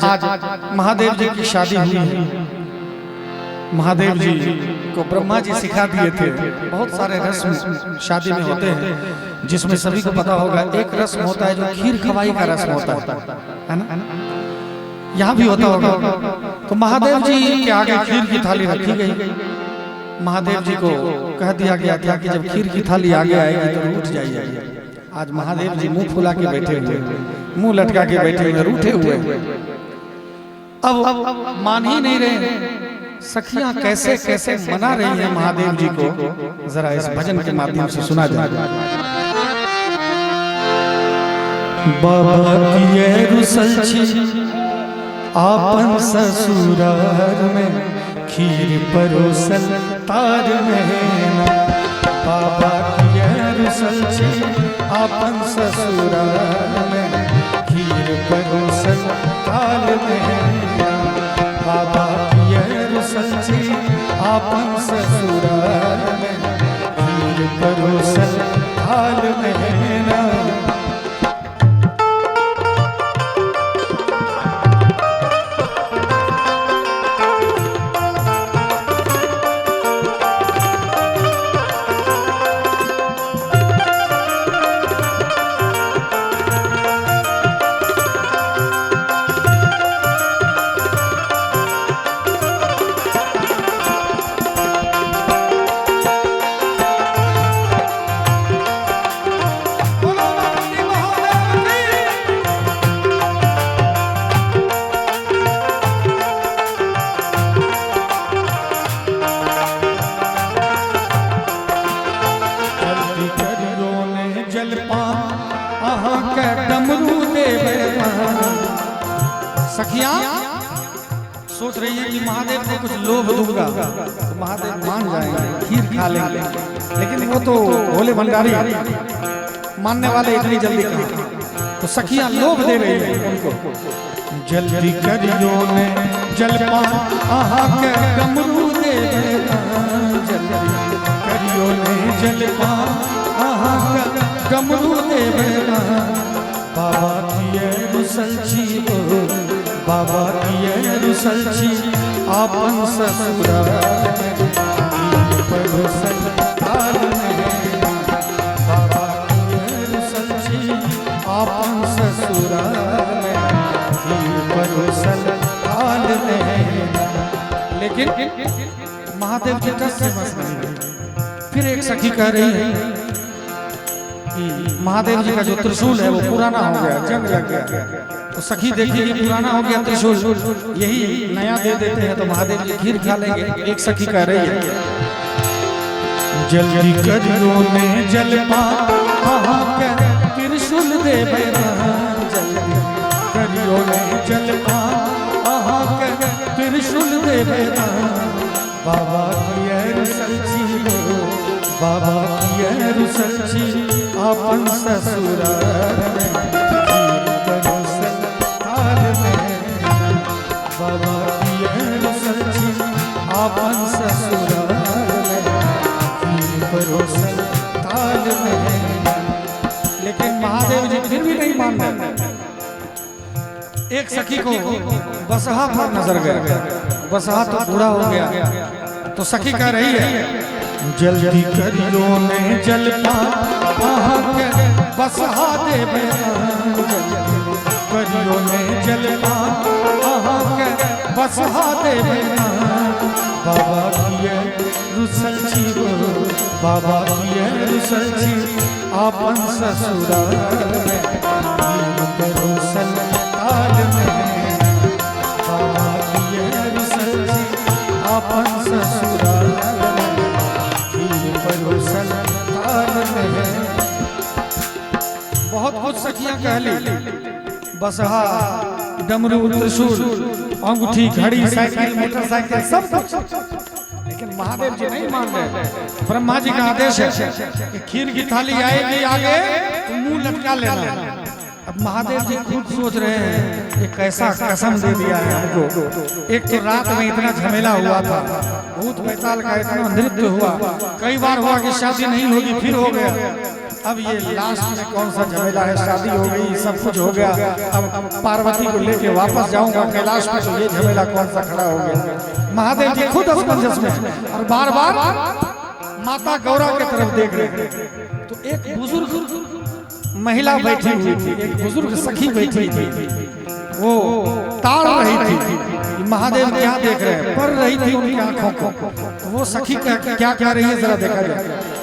आज महादेव जी की शादी हुई है। महादेव जी को ब्रह्मा जी सिखा दिए थे। बहुत सारे रस्म शादी में होते हैं, जिसमें सभी को पता होगा एक रस्म होता है जो खीर खवाई का रस्म होता है ना, यहाँ भी होता होगा। तो महादेव जी के आगे खीर की थाली रखी गई। महादेव जी को कह दिया गया था कि जब खीर की थाली आगे आएगी तो रूठ जाइए। आज महादेव जी मुंह फुला के बैठे हुए, मुंह लटका के बैठे हुए, रूठे हुए। अब मान ही नहीं रहे। सखियां कैसे कैसे मना रही हैं महादेव जी को, जरा इस भजन के माध्यम से सुना जाए। बाबा की रुसल छी आपन ससुरार में, खीर परोसल तार में। बाबा की रुसल छी आपन ससुरार में, खीर परोसल ताल में। बाबा की रुसल छी आपन ससुरार में, खीर परोसल ताल में। सखियां सोच रही है कि महादेव को कुछ लोभ दूंगा तो महादेव मान जाएंगे, खीर खा लेंगे। लेकिन वो तो भोले भंडारी, मानने वाले इतनी जल्दी कहाँ। तो सखियां लोभ दे रही है उनको। जल्दी करियो ने जलपान आहा के डमरू दे, जल्दी करियो ने जलपान आहा के डमरू दे। बाबा की रुसल छी, बाबा की रुसल छी आपन ससुरार में, खीर परोसल ताल में। बाबा की रुसल छी आपन ससुरार में, खीर परोसल ताल में। लेकिन महादेव के टस से बस नहीं। फिर एक सखी कह रही है कि महादेव जी का जो त्रिशूल है वो पुराना हो गया, जंग लग गया। तो सखी देखी कि पुराना हो गया त्रिशूल, यही नया दे देते हैं तो महादेव जी खीर खा लेंगे। एक सखी कह रही है जल्दी करियो ने जलपान आहा के त्रिशूल दे, जल्दी करियो ने जलपान आहा के त्रिशूल दे। बाबा की रुसल छी, बाबा की रुसल छी आपन ससुरार में, खीर परोसल ताल में। बाबा की रुसल छी आपन ससुरार में, खीर परोसल ताल में। लेकिन महादेव जी फिर भी नहीं मान रहे। एक सखी को बसहा पर नजर गया, बसहा तो बूढ़ा हो गया। तो सखी कह रही है जल्दी करियो ने जलपान आहा के बसहा दे, करियो ने जलपान आहा के बसहा दे। बाबा की रुसल छी, बाबा की रुसल छी आपन ससुरार में, खीर परोसल ताल में। बाबा की रुसल छी आपन ससुरार में, परोसल ताल में। बहुत कुछ सखियां कह ली, बसहा डमरू त्रिशूल अंगूठी घड़ी साइकिल मोटरसाइकिल सब कुछ। लेकिन महादेव जी नहीं मान रहे। ब्रह्मा जी का आदेश है कि खीर की थाली आएगी आगे तो मुंह लटका लेना। अब महादेव जी खुद सोच रहे हैं ये कैसा कसम दे दिया है हमको। एक तो रात में इतना झमेला हुआ था, भूत बैताल का इतना नृत्य हुआ, कई बार हुआ कि शादी नहीं होगी, फिर हो गया। अब ये लास्ट में कौन सा झमेला है, शादी हो गई, सब कुछ हो गया, अब पार्वती को लेके वापस जाऊंगा कैलाश में, तो ये झमेला कौन सा खड़ा हो गया। महादेव जी खुद असमंजस में और बार बार माता गौरा की तरफ देख रहे। तो एक बुजुर्ग महिला बैठी हुई थी, एक बुजुर्ग सखी बैठी थी, वो ताड़ रही थी महादेव क्या देख रहे हैं, पढ़ रही थी उनकी आंखों को। वो सखी क्या कह रही है, जरा देखा जाए।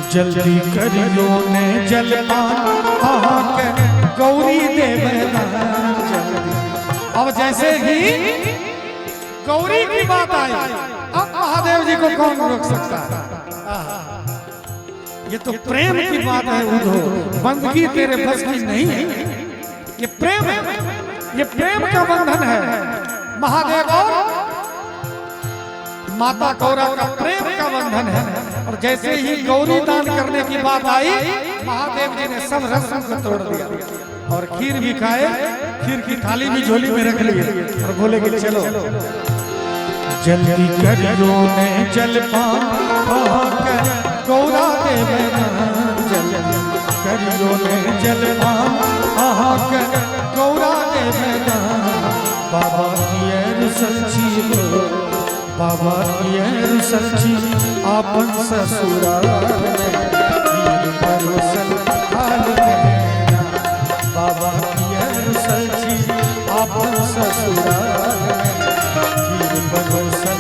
जल्दी करियो ने जलपान के गौरी देवे। अब जैसे ही गौरी की बात आई, अब महादेव जी को कौन रोक सकता है। ये तो प्रेम की बात है उधो, बंदगी तेरे बस की नहीं है। ये प्रेम है, ये प्रेम का बंधन है। महादेव और माता गौरा का प्रेम का बंधन है। और जैसे ही गौरी दान करने की बात आई, महादेव जी ने सब रस्म को तोड़ दिया और खीर भी खाए, खीर की थाली भी झोली में रख ली और बोले कि चलो जल्दी करियो ने जलपान गौरा देवे। जल्दी करियो ने जलपान गौरा देवे। बाबा की सच्ची, बाबा की सच्ची आपन ससुराल में परोसन थाल में। बाबा की सच्ची आपन ससुराल में परोसन